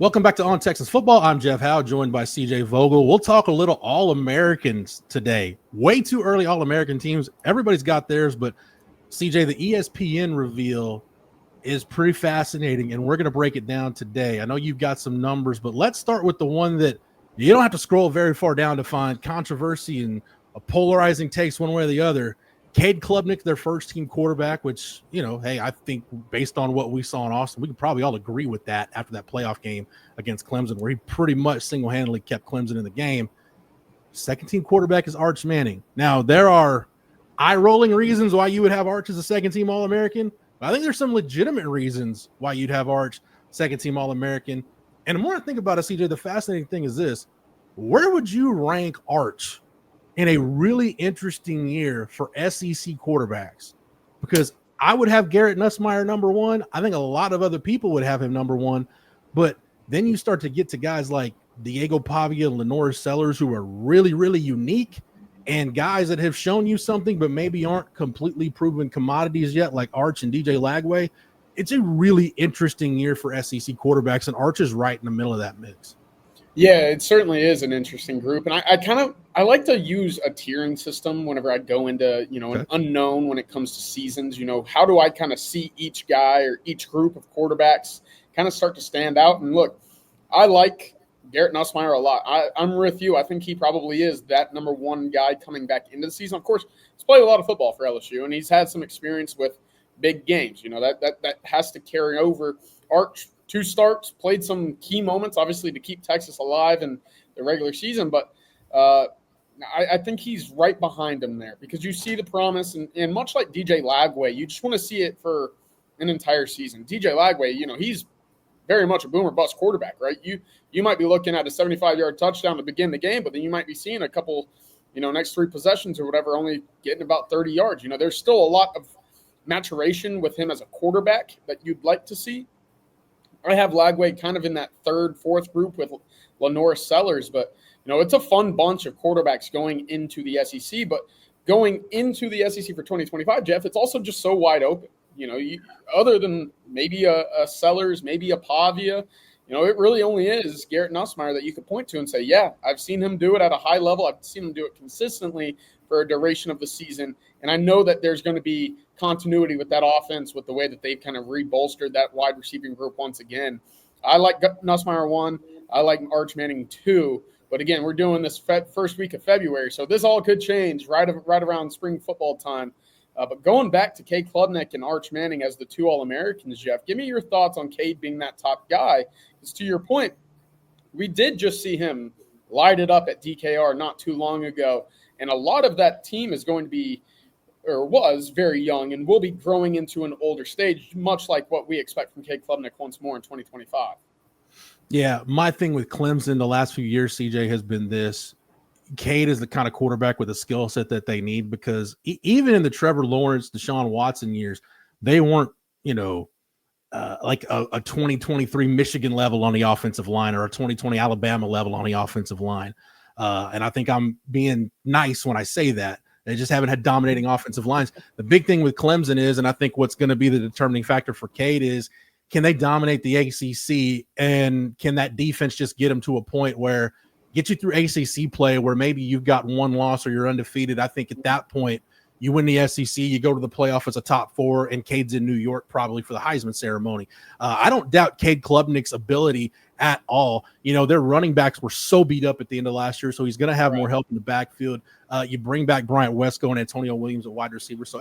Welcome back to On Texas Football. I'm Jeff Howe, joined by CJ Vogel. We'll talk a little All-Americans today. Way too early All-American teams. Everybody's got theirs, but CJ, the ESPN reveal is pretty fascinating, and we're going to break it down today. I know you've got some numbers, but let's start with the one that you don't have to scroll very far down to find controversy and a polarizing takes one way or the other. Kade Klubnik, their first-team quarterback, which, hey, I think based on what we saw in Austin, we can probably all agree with that after that playoff game against Clemson, where he pretty much single-handedly kept Clemson in the game. Second-team quarterback is Arch Manning. Now, there are eye-rolling reasons why you would have Arch as a second-team All-American. But I think there's some legitimate reasons why you'd have Arch second-team All-American. And the more I think about it, CJ, the fascinating thing is this. Where would you rank Arch in a really interesting year for SEC quarterbacks? Because I would have Garrett Nussmeier number one. I think a lot of other people would have him number one. But then you start to get to guys like Diego Pavia and Lenore Sellers, who are really, really unique, and guys that have shown you something but maybe aren't completely proven commodities yet, like Arch and DJ Lagway. It's a really interesting year for SEC quarterbacks, and Arch is right in the middle of that mix. Yeah, it certainly is an interesting group. And I like to use a tiering system whenever I go into, an unknown when it comes to seasons. How do I kind of see each guy or each group of quarterbacks kind of start to stand out? And look, I like Garrett Nussmeier a lot. I'm with you. I think he probably is that number one guy coming back into the season. Of course, he's played a lot of football for LSU, and he's had some experience with big games. That has to carry over. Arch, 2 starts, played some key moments, obviously, to keep Texas alive in the regular season. But I think he's right behind him there because you see the promise. And much like DJ Lagway, you just want to see it for an entire season. DJ Lagway, he's very much a boomer bust quarterback, right? You might be looking at a 75-yard touchdown to begin the game, but then you might be seeing a couple, next 3 possessions or whatever, only getting about 30 yards. There's still a lot of maturation with him as a quarterback that you'd like to see. I have Lagway kind of in that 3rd, 4th group with Lenore Sellers, but it's a fun bunch of quarterbacks going into the SEC. But going into the SEC for 2025, Jeff, it's also just so wide open. Other than maybe a Sellers, maybe a Pavia, it really only is Garrett Nussmeier that you could point to and say, yeah, I've seen him do it at a high level. I've seen him do it consistently for a duration of the season. And I know that there's going to be continuity with that offense with the way that they've kind of rebolstered that wide receiving group once again. I like Nussmeier 1. I like Arch Manning 2. But again, we're doing this first week of February, so this all could change right around spring football time. But going back to Kade Klubnik and Arch Manning as the 2 All-Americans, Jeff, give me your thoughts on Kade being that top guy. Because to your point, we did just see him light it up at DKR not too long ago. And a lot of that team is going to be, or was, very young and will be growing into an older stage, much like what we expect from Kade Klubnik once more in 2025. Yeah, my thing with Clemson the last few years, CJ, has been this. Kade is the kind of quarterback with a skill set that they need because even in the Trevor Lawrence, Deshaun Watson years, they weren't, like a 2023 Michigan level on the offensive line or a 2020 Alabama level on the offensive line. And I think I'm being nice when I say that. They just haven't had dominating offensive lines. The big thing with Clemson is, and I think what's going to be the determining factor for Kade is, can they dominate the ACC, and can that defense just get them to a point where get you through ACC play where maybe you've got 1 loss or you're undefeated? I think at that point you win the SEC, you go to the playoff as a top 4, and Cade's in New York probably for the Heisman ceremony. I don't doubt Kade Klubnik's ability at all. Their running backs were so beat up at the end of last year, so he's going to have more help in the backfield. You bring back Bryant Wesco and Antonio Williams at wide receiver. So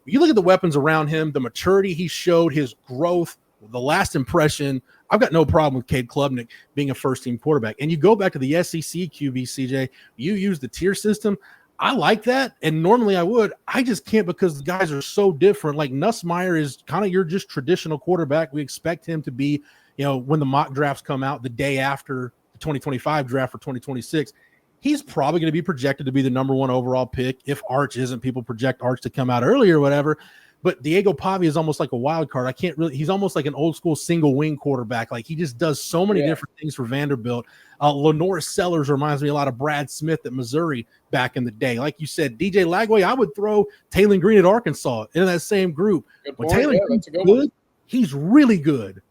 you look at the weapons around him, the maturity he showed, his growth, the last impression, I've got no problem with Kade Klubnik being a first-team quarterback. And you go back to the SEC QB, CJ, you use the tier system. I like that, and normally I would. I just can't because the guys are so different. Like Nussmeier is kind of your just traditional quarterback. We expect him to be, when the mock drafts come out the day after the 2025 draft for 2026, he's probably going to be projected to be the number 1 overall pick. If Arch isn't, people project Arch to come out earlier or whatever. But Diego Pavia is almost like a wild card. He's almost like an old school single wing quarterback. Like he just does so many different things for Vanderbilt. Lenore Sellers reminds me a lot of Brad Smith at Missouri back in the day. Like you said, DJ Lagway, I would throw Taylor Green at Arkansas in that same group. When Taylor Green's good, he's really good.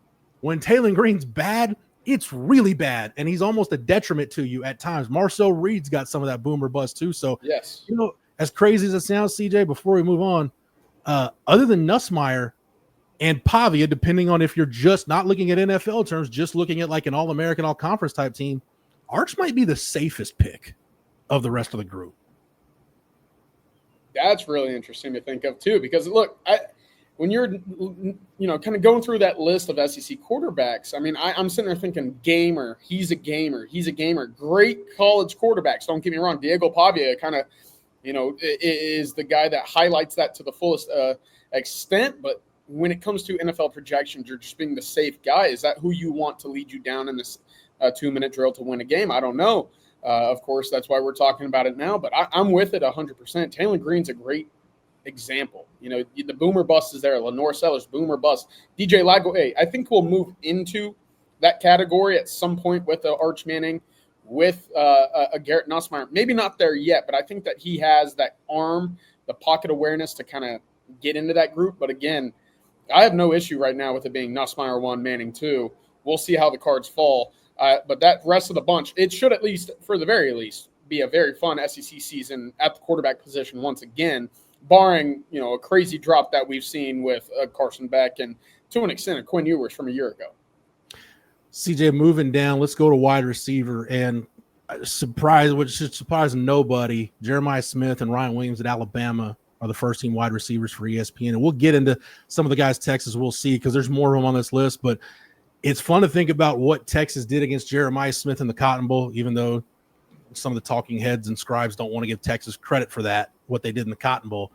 When Taylor Green's bad, it's really bad, and he's almost a detriment to you at times. Marcel Reed's got some of that boomer bust too. So, yes, as crazy as it sounds, CJ, before we move on, other than Nussmeier and Pavia, depending on if you're just not looking at NFL terms, just looking at like an All-American, All-Conference type team, Arch might be the safest pick of the rest of the group. That's really interesting to think of too, because look, when you're, kind of going through that list of SEC quarterbacks, I mean, I'm sitting there thinking, gamer, he's a gamer, great college quarterbacks. Don't get me wrong, Diego Pavia kind of, is the guy that highlights that to the fullest extent. But when it comes to NFL projections, you're just being the safe guy. Is that who you want to lead you down in this 2-minute drill to win a game? I don't know. Of course, that's why we're talking about it now. But I'm with it 100%. Taylor Green's a great example. The boomer bust is there. Lenore Sellers, boomer bust. DJ Lago, I think we'll move into that category at some point with Arch Manning, with a Garrett Nussmeier. Maybe not there yet, but I think that he has that arm, the pocket awareness to kind of get into that group. But again, I have no issue right now with it being Nussmeier 1, Manning 2. We'll see how the cards fall. But that rest of the bunch, it should at least, for the very least, be a very fun SEC season at the quarterback position once again, barring, a crazy drop that we've seen with Carson Beck and, to an extent, a Quinn Ewers from a year ago. CJ, moving down, let's go to wide receiver. And which should surprise nobody, Jeremiah Smith and Ryan Williams at Alabama are the first-team wide receivers for ESPN. And we'll get into some of the guys Texas we'll see because there's more of them on this list. But it's fun to think about what Texas did against Jeremiah Smith in the Cotton Bowl, even though some of the talking heads and scribes don't want to give Texas credit for that, what they did in the Cotton Bowl.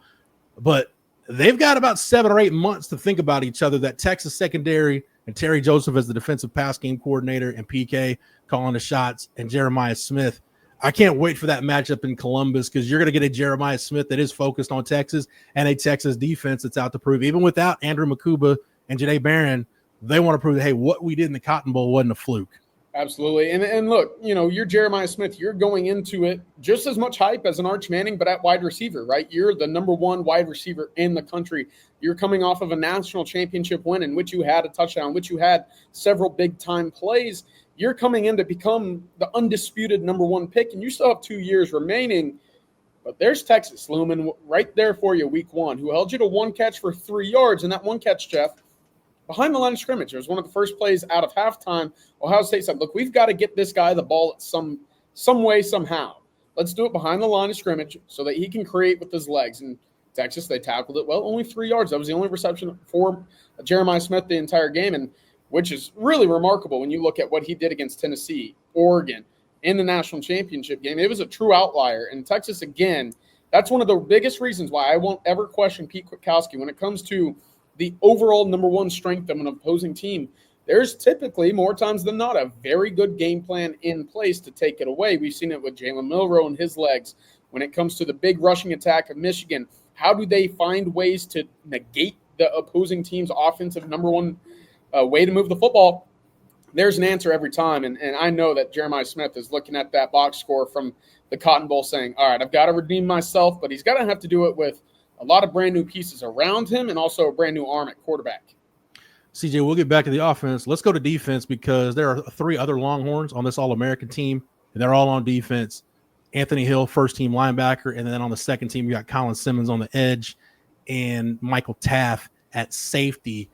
But they've got about 7 or 8 months to think about each other, that Texas secondary and Terry Joseph as the defensive pass game coordinator and PK calling the shots and Jeremiah Smith. I can't wait for that matchup in Columbus because you're going to get a Jeremiah Smith that is focused on Texas and a Texas defense that's out to prove. Even without Andrew Makuba and Janae Barron, they want to prove that, hey, what we did in the Cotton Bowl wasn't a fluke. Absolutely. And look, you're Jeremiah Smith. You're going into it just as much hype as an Arch Manning, but at wide receiver, right? You're the number 1 wide receiver in the country. You're coming off of a national championship win in which you had a touchdown, in which you had several big-time plays. You're coming in to become the undisputed number 1 pick, and you still have 2 years remaining. But there's Texas looming right there for you week 1, who held you to 1 catch for 3 yards. And that 1 catch, Jeff, behind the line of scrimmage. It was one of the first plays out of halftime. Ohio State said, look, we've got to get this guy the ball at some way, somehow. Let's do it behind the line of scrimmage so that he can create with his legs. And Texas, they tackled it well, only 3 yards. That was the only reception for Jeremiah Smith the entire game, and which is really remarkable when you look at what he did against Tennessee, Oregon, in the national championship game. It was a true outlier. And Texas, again, that's one of the biggest reasons why I won't ever question Pete Kwiatkowski when it comes to the overall number 1 strength of an opposing team. There's typically, more times than not, a very good game plan in place to take it away. We've seen it with Jalen Milroe and his legs. When it comes to the big rushing attack of Michigan, how do they find ways to negate the opposing team's offensive number 1 way to move the football? There's an answer every time, and I know that Jeremiah Smith is looking at that box score from the Cotton Bowl saying, all right, I've got to redeem myself, but he's got to have to do it with a lot of brand new pieces around him and also a brand new arm at quarterback. CJ, we'll get back to the offense. Let's go to defense because there are 3 other Longhorns on this All-American team, and they're all on defense. Anthony Hill, first-team linebacker, and then on the second team, you got Colin Simmons on the edge and Michael Taft at safety.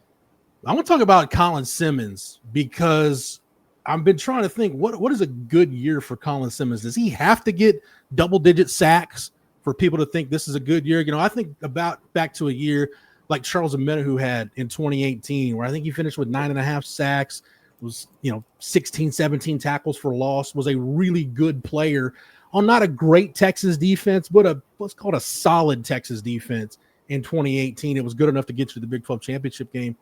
I want to talk about Colin Simmons because I've been trying to think, what is a good year for Colin Simmons? Does he have to get double-digit sacks for people to think this is a good year? I think about back to a year like Charles Omenihu who had in 2018, where I think he finished with 9.5 sacks, was 16, 17 tackles for loss, was a really good player on not a great Texas defense, but let's call it a solid Texas defense in 2018. It was good enough to get you to the Big 12 championship game.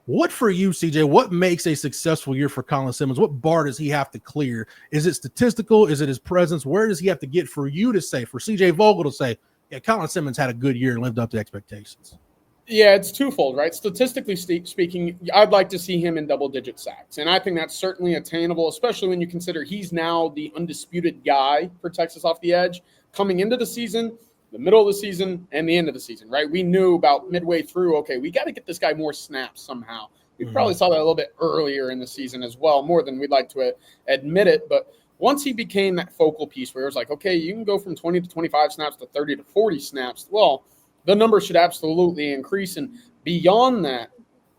What for you, CJ? What makes a successful year for Colin Simmons? What bar does he have to clear? Is it statistical? Is it his presence? Where does he have to get for you to say, for CJ Vogel to say, yeah, Colin Simmons had a good year and lived up to expectations? Yeah, it's twofold, right? Statistically speaking, I'd like to see him in double-digit sacks. And I think that's certainly attainable, especially when you consider he's now the undisputed guy for Texas off the edge coming into the season, the middle of the season, and the end of the season, right? We knew about midway through, okay, we got to get this guy more snaps somehow. We probably saw that a little bit earlier in the season as well, more than we'd like to admit it. But once he became that focal piece where it was like, okay, you can go from 20 to 25 snaps to 30 to 40 snaps. Well, the number should absolutely increase. And beyond that,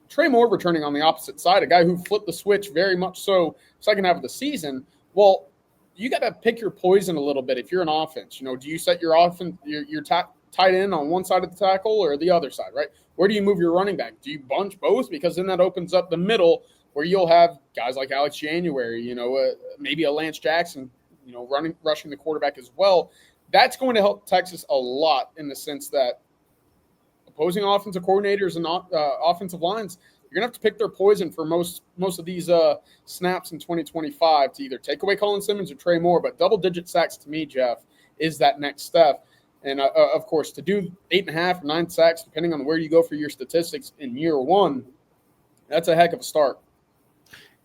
Trey Moore returning on the opposite side, a guy who flipped the switch very much so second half of the season. Well, you got to pick your poison a little bit if you're an offense. Do you set your offense, your tight end on one side of the tackle or the other side, right? Where do you move your running back? Do you bunch both? Because then that opens up the middle where you'll have guys like Alex January, maybe a Lance Jackson, rushing the quarterback as well. That's going to help Texas a lot in the sense that opposing offensive coordinators and offensive lines, you're going to have to pick their poison for most of these snaps in 2025 to either take away Colin Simmons or Trey Moore. But double-digit sacks to me, Jeff, is that next step. And, of course, to do 8.5 or 9 sacks, depending on where you go for your statistics in year one, that's a heck of a start.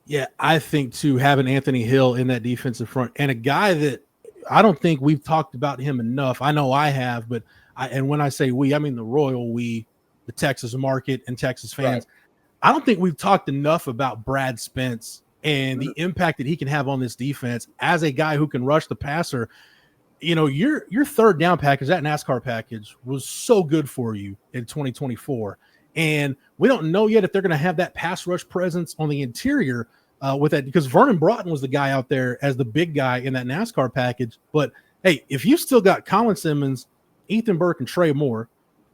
Yeah, I think, too, having Anthony Hill in that defensive front and a guy that I don't think we've talked about him enough. I know I have, but and when I say we, I mean the royal we, the Texas market and Texas fans. Right. I don't think we've talked enough about Brad Spence and the impact that he can have on this defense as a guy who can rush the passer. Your third down package, that NASCAR package, was so good for you in 2024. And we don't know yet if they're going to have that pass rush presence on the interior with that, because Vernon Broughton was the guy out there as the big guy in that NASCAR package. But, hey, if you still got Colin Simmons, Ethan Burke, and Trey Moore,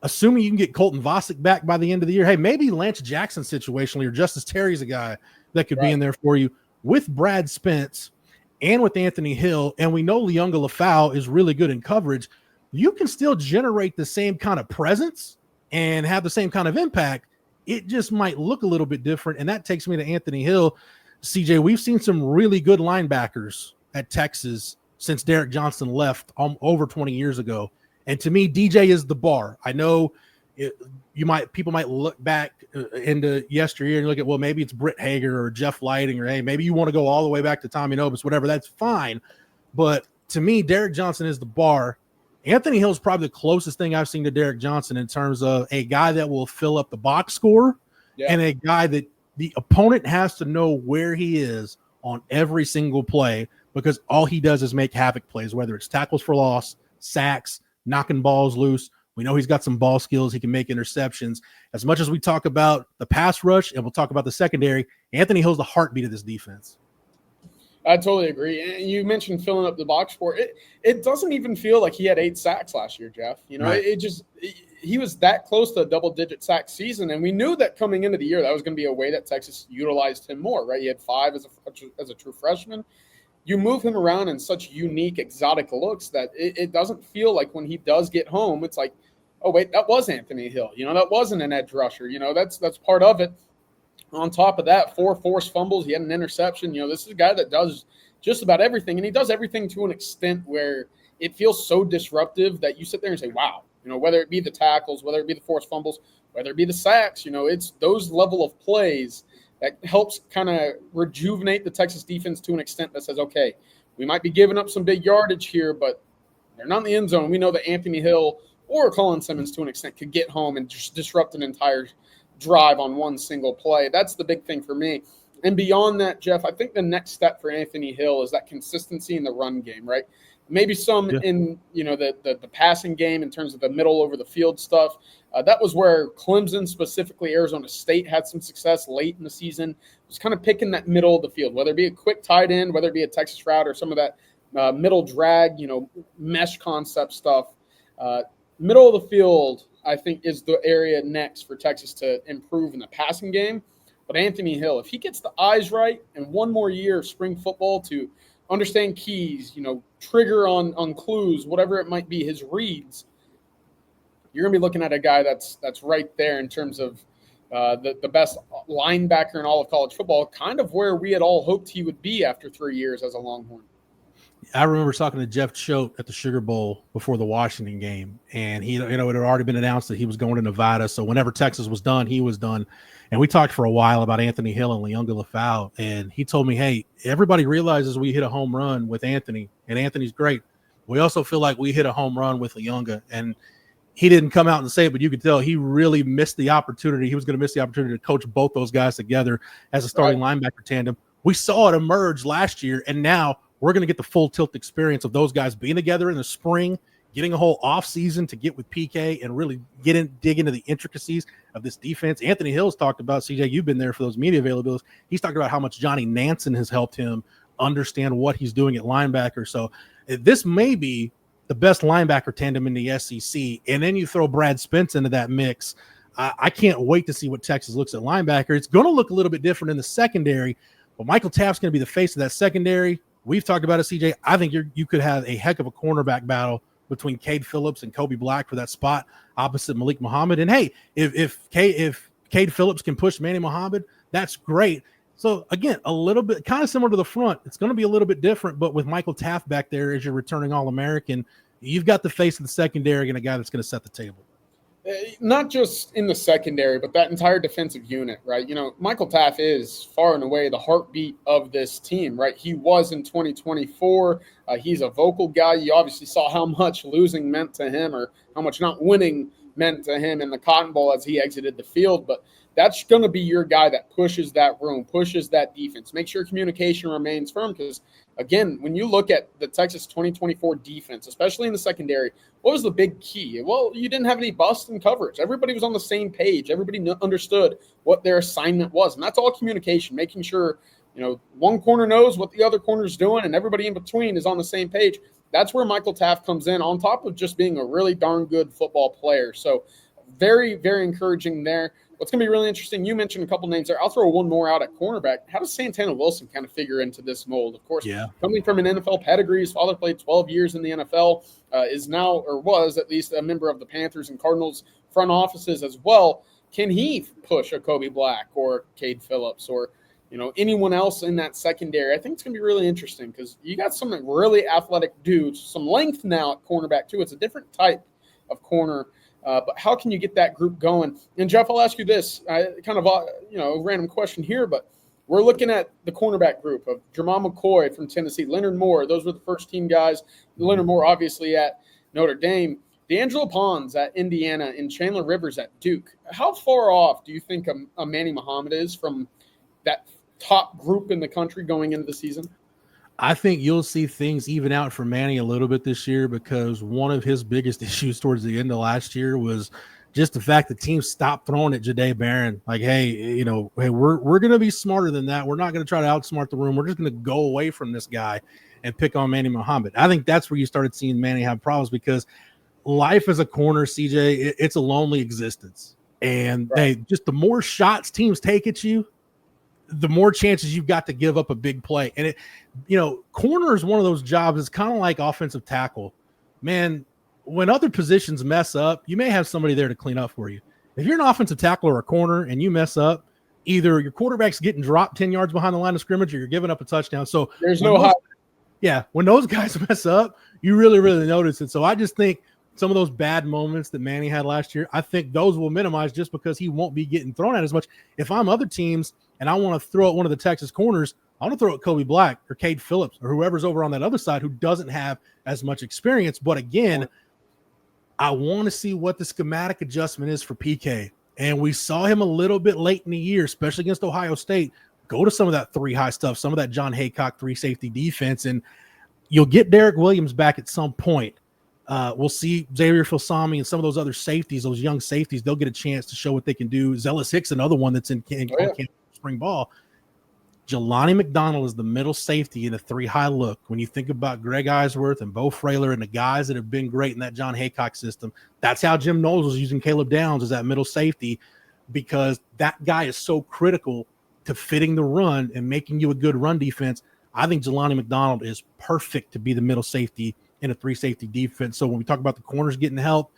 assuming you can get Colton Vasek back by the end of the year, hey, maybe Lance Jackson situationally or Justice Terry's a guy that could be in there for you with Brad Spence and with Anthony Hill, and we know Leonga Lafau is really good in coverage. You can still generate the same kind of presence and have the same kind of impact. It just might look a little bit different, and that takes me to Anthony Hill. CJ, we've seen some really good linebackers at Texas since Derek Johnson left over 20 years ago. And to me, DJ is the bar. I know people might look back into yesteryear and look at, well, maybe it's Britt Hager or Jeff Lighting, or hey, maybe you want to go all the way back to Tommy Nobis, whatever. That's fine. But to me, Derek Johnson is the bar. Anthony Hill is probably the closest thing I've seen to Derek Johnson in terms of a guy that will fill up the box score and a guy that the opponent has to know where he is on every single play, because all he does is make havoc plays, whether it's tackles for loss, sacks, knocking balls loose. We know he's got some ball skills. He can make interceptions. As much as we talk about the pass rush and we'll talk about the secondary, Anthony Hill's the heartbeat of this defense. I totally agree. And you mentioned filling up the box score. It doesn't even feel like he had 8 sacks last year, Jeff. Right. He was that close to a double-digit sack season, and we knew that coming into the year that was going to be a way that Texas utilized him more, right? He had 5 as a true freshman. You move him around in such unique, exotic looks that it doesn't feel like when he does get home, it's like, oh, wait, that was Anthony Hill. That wasn't an edge rusher. That's part of it. On top of that, 4 forced fumbles. He had an interception. This is a guy that does just about everything, and he does everything to an extent where it feels so disruptive that you sit there and say, wow, whether it be the tackles, whether it be the forced fumbles, whether it be the sacks, it's those level of plays that helps kind of rejuvenate the Texas defense to an extent that says, okay, we might be giving up some big yardage here, but they're not in the end zone. We know that Anthony Hill or Colin Simmons to an extent could get home and just disrupt an entire drive on one single play. That's the big thing for me. And beyond that, Jeff, I think the next step for Anthony Hill is that consistency in the run game, right? Maybe some in, the passing game in terms of the middle over the field stuff. That was where Clemson, specifically Arizona State, had some success late in the season. It was kind of picking that middle of the field, whether it be a quick tight end, whether it be a Texas route or some of that middle drag, mesh concept stuff. Middle of the field, I think, is the area next for Texas to improve in the passing game. But Anthony Hill, if he gets the eyes right and one more year of spring football to understand keys, trigger on clues, whatever it might be, his reads, you're going to be looking at a guy that's right there in terms of the best linebacker in all of college football, kind of where we had all hoped he would be after 3 years as a Longhorn. I remember talking to Jeff Choate at the Sugar Bowl before the Washington game, and it had already been announced that he was going to Nevada. So whenever Texas was done, he was done. And we talked for a while about Anthony Hill and Leonga Lafau, and he told me, hey, everybody realizes we hit a home run with Anthony, and Anthony's great. We also feel like we hit a home run with Leonga. And he didn't come out and say it, but you could tell he really missed the opportunity. He was going to miss the opportunity to coach both those guys together as a starting linebacker tandem. We saw it emerge last year, and now we're going to get the full tilt experience of those guys being together in the spring, getting a whole offseason to get with PK and really dig into the intricacies of this defense. Anthony Hill's talked about, CJ, you've been there for those media availabilities. He's talked about how much Johnny Nansen has helped him understand what he's doing at linebacker. So this may be the best linebacker tandem in the SEC. And then you throw Brad Spence into that mix. I can't wait to see what Texas looks at linebacker. It's going to look a little bit different in the secondary, but Michael Taft's going to be the face of that secondary. We've talked about it, CJ. I think you could have a heck of a cornerback battle between Kade Phillips and Kobe Black for that spot opposite Malik Muhammad. And hey, if Kade Phillips can push Manny Muhammad, that's great. So again, a little bit kind of similar to the front. It's going to be a little bit different, but with Michael Taft back there as your returning All-American, you've got the face of the secondary and a guy that's going to set the table. Not just in the secondary, but that entire defensive unit, right? Michael Taft is far and away the heartbeat of this team, right? He was in 2024. He's a vocal guy. You obviously saw how much losing meant to him, or how much not winning meant to him in the Cotton Bowl as he exited the field. But that's going to be your guy that pushes that room, pushes that defense. Make sure communication remains firm because, again, when you look at the Texas 2024 defense, especially in the secondary, what was the big key? Well, you didn't have any bust in coverage. Everybody was on the same page. Everybody understood what their assignment was. And that's all communication, making sure, one corner knows what the other corner is doing and everybody in between is on the same page. That's where Michael Taft comes in, on top of just being a really darn good football player. So very, very encouraging there. What's going to be really interesting, you mentioned a couple names there. I'll throw one more out at cornerback. How does Santana Wilson kind of figure into this mold? Of course, coming from an NFL pedigree, his father played 12 years in the NFL, is now, or was at least, a member of the Panthers and Cardinals front offices as well. Can he push a Kobe Black or Kade Phillips or anyone else in that secondary? I think it's going to be really interesting because you got some really athletic dudes, some length now at cornerback too. It's a different type of corner. But how can you get that group going? And, Jeff, I'll ask you this, kind of a random question here, but we're looking at the cornerback group of Jamal McCoy from Tennessee, Leonard Moore. Those were the first team guys. Leonard Moore, obviously, at Notre Dame. D'Angelo Pons at Indiana and Chandler Rivers at Duke. How far off do you think a Manny Muhammad is from that top group in the country going into the season? I think you'll see things even out for Manny a little bit this year because one of his biggest issues towards the end of last year was just the fact that teams stopped throwing at Jahdae Barron. Like, hey, we're going to be smarter than that. We're not going to try to outsmart the room. We're just going to go away from this guy and pick on Manny Muhammad. I think that's where you started seeing Manny have problems because life as a corner, CJ, it's a lonely existence. And just the more shots teams take at you, the more chances you've got to give up a big play. And corner is one of those jobs. It's kind of like offensive tackle, man. When other positions mess up, you may have somebody there to clean up for you. If you're an offensive tackle or a corner and you mess up, either your quarterback's getting dropped 10 yards behind the line of scrimmage or you're giving up a touchdown. So there's no high. Yeah. When those guys mess up, you really, really notice it. So I just think some of those bad moments that Manny had last year, I think those will minimize just because he won't be getting thrown at as much. If I'm other teams and I want to throw at one of the Texas corners, I want to throw at Kobe Black or Kade Phillips or whoever's over on that other side who doesn't have as much experience. But again, I want to see what the schematic adjustment is for PK. And we saw him a little bit late in the year, especially against Ohio State, go to some of that three high stuff, some of that John Haycock three safety defense. And you'll get Derek Williams back at some point. We'll see Xavier Filsami and some of those other safeties, those young safeties, they'll get a chance to show what they can do. Zealous Hicks, another one that's in spring ball. Jelani McDonald is the middle safety in a three high look. When you think about Greg Eisworth and Bo Frailer and the guys that have been great in that John Haycock system, that's how Jim Knowles was using Caleb Downs as that middle safety because that guy is so critical to fitting the run and making you a good run defense. I think Jelani McDonald is perfect to be the middle safety in a three safety defense. So when we talk about the corners getting help,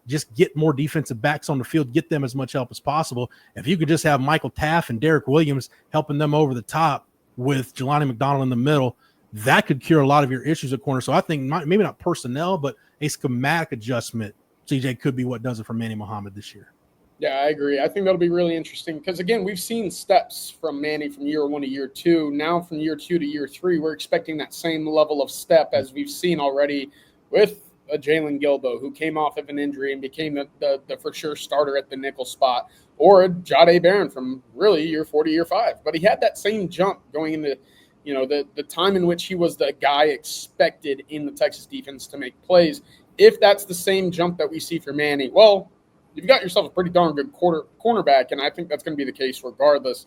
just get more defensive backs on the field, get them as much help as possible. If you could just have Michael Taft and Derek Williams helping them over the top with Jelani McDonald in the middle, that could cure a lot of your issues at corner. So I think maybe not personnel, but a schematic adjustment, CJ, could be what does it for Manny Muhammad this year. Yeah, I agree. I think that'll be really interesting because, again, we've seen steps from Manny from year one to year two. Now from year two to year three, we're expecting that same level of step as we've seen already with a Jalen Gilbo, who came off of an injury and became the for sure starter at the nickel spot, or a Jade Barron from really year 4 to year 5. But he had that same jump going into, the time in which he was the guy expected in the Texas defense to make plays. If that's the same jump that we see for Manny, well, you've got yourself a pretty darn good cornerback, and I think that's going to be the case regardless.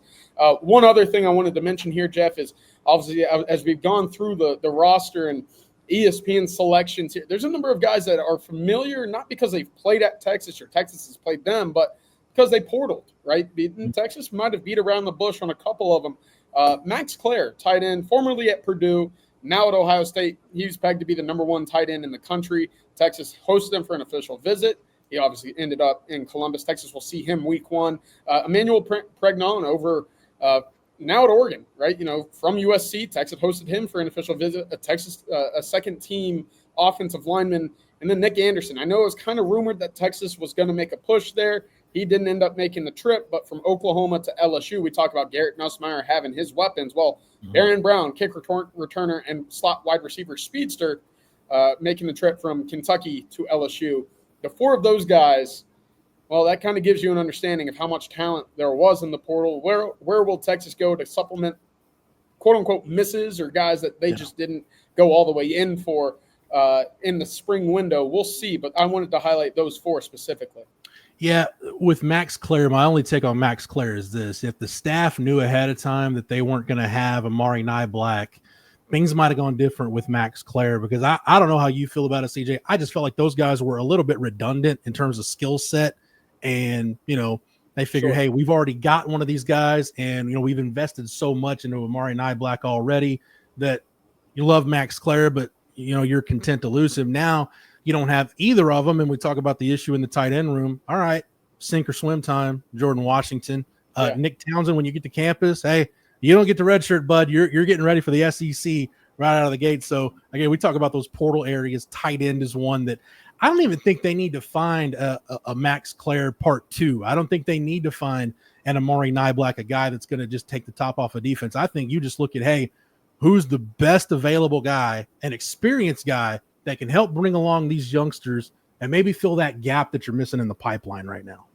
One other thing I wanted to mention here, Jeff, is obviously as we've gone through the roster and ESPN selections here, there's a number of guys that are familiar, not because they've played at Texas or Texas has played them, but because they portaled, right? Texas might have beat around the bush on a couple of them. Max Clare, tight end, formerly at Purdue, now at Ohio State. He was pegged to be the number 1 tight end in the country. Texas hosted him for an official visit. He obviously ended up in Columbus. Texas will see him week 1. Emmanuel Pregnon over now at Oregon, right? From USC, Texas hosted him for an official visit. A second-team offensive lineman, and then Nick Anderson. I know it was kind of rumored that Texas was going to make a push there. He didn't end up making the trip, but from Oklahoma to LSU, we talk about Garrett Nussmeier having his weapons. Well, Barron Brown, kick returner, and slot wide receiver speedster, making the trip from Kentucky to LSU. The 4 of those guys, well, that kind of gives you an understanding of how much talent there was in the portal. Where will Texas go to supplement, quote-unquote, misses or guys that they just didn't go all the way in for in the spring window? We'll see, but I wanted to highlight those 4 specifically. Yeah, with Max Clare, my only take on Max Clare is this. If the staff knew ahead of time that they weren't going to have Amari Niblack, things might have gone different with Max Clare, because I don't know how you feel about it, CJ. I just felt like those guys were a little bit redundant in terms of skill set. And, they figured, hey, we've already got one of these guys, and, we've invested so much into Amari Niblack already that you love Max Clare, but, you're content to lose him. Now you don't have either of them, and we talk about the issue in the tight end room. All right, sink or swim time, Jordan Washington. Nick Townsend, when you get to campus, hey, you don't get the red shirt, bud. You're getting ready for the SEC right out of the gate. So, again, we talk about those portal areas. Tight end is one that I don't even think they need to find a Max Clare part 2. I don't think they need to find an Amari Niblack, a guy that's going to just take the top off of defense. I think you just look at, hey, who's the best available guy, an experienced guy that can help bring along these youngsters and maybe fill that gap that you're missing in the pipeline right now.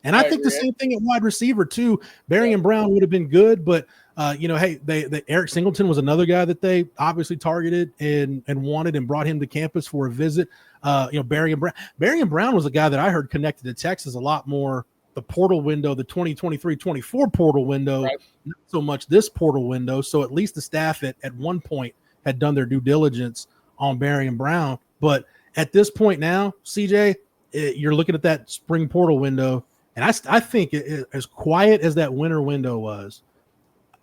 And I think the same thing at wide receiver too. Barry Brown would have been good, but hey, Eric Singleton was another guy that they obviously targeted and wanted and brought him to campus for a visit. Barry Brown was a guy that I heard connected to Texas a lot more. The portal window, the 2023-24 portal window, right. Not so much this portal window. So at least the staff at one point had done their due diligence on Barry Brown. But at this point now, CJ, you're looking at that spring portal window. And I think as quiet as that winter window was,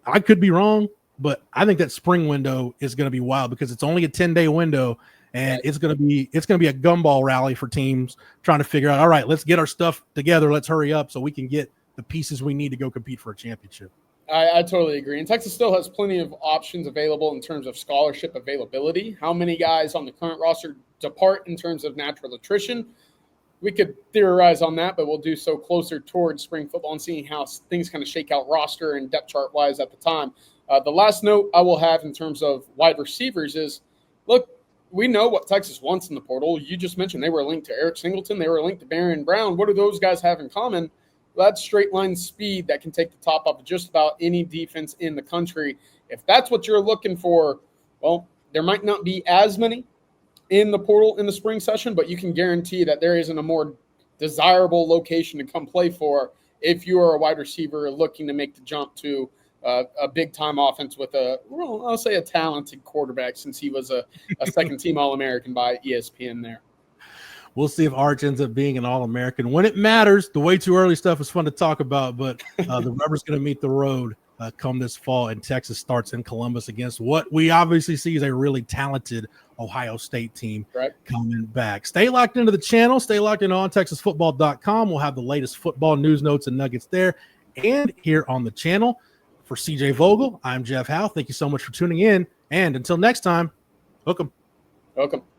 I could be wrong, but I think that spring window is going to be wild because it's only a 10-day window, and it's going to be a gumball rally for teams trying to figure out, all right, let's get our stuff together. Let's hurry up so we can get the pieces we need to go compete for a championship. I totally agree. And Texas still has plenty of options available in terms of scholarship availability. How many guys on the current roster depart in terms of natural attrition? We could theorize on that, but we'll do so closer towards spring football and seeing how things kind of shake out roster and depth chart wise at the time. The last note I will have in terms of wide receivers is, look, we know what Texas wants in the portal. You just mentioned they were linked to Eric Singleton. They were linked to Barron Brown. What do those guys have in common? Well, that's straight line speed that can take the top off of just about any defense in the country. If that's what you're looking for, well, there might not be as many in the portal in the spring session, but you can guarantee that there isn't a more desirable location to come play for if you are a wide receiver looking to make the jump to a big-time offense with I'll say a talented quarterback, since he was a second-team All-American by ESPN there. We'll see if Arch ends up being an All-American. When it matters, the way too early stuff is fun to talk about, but the rubber's going to meet the road come this fall, and Texas starts in Columbus against what we obviously see is a really talented Ohio State team coming back. Stay locked into the channel. Stay locked in on ontexasfootball.com. We'll have the latest football news, notes, and nuggets there and here on the channel. For CJ Vogel, I'm Jeff Howe. Thank you so much for tuning in, and until next time, hook 'em.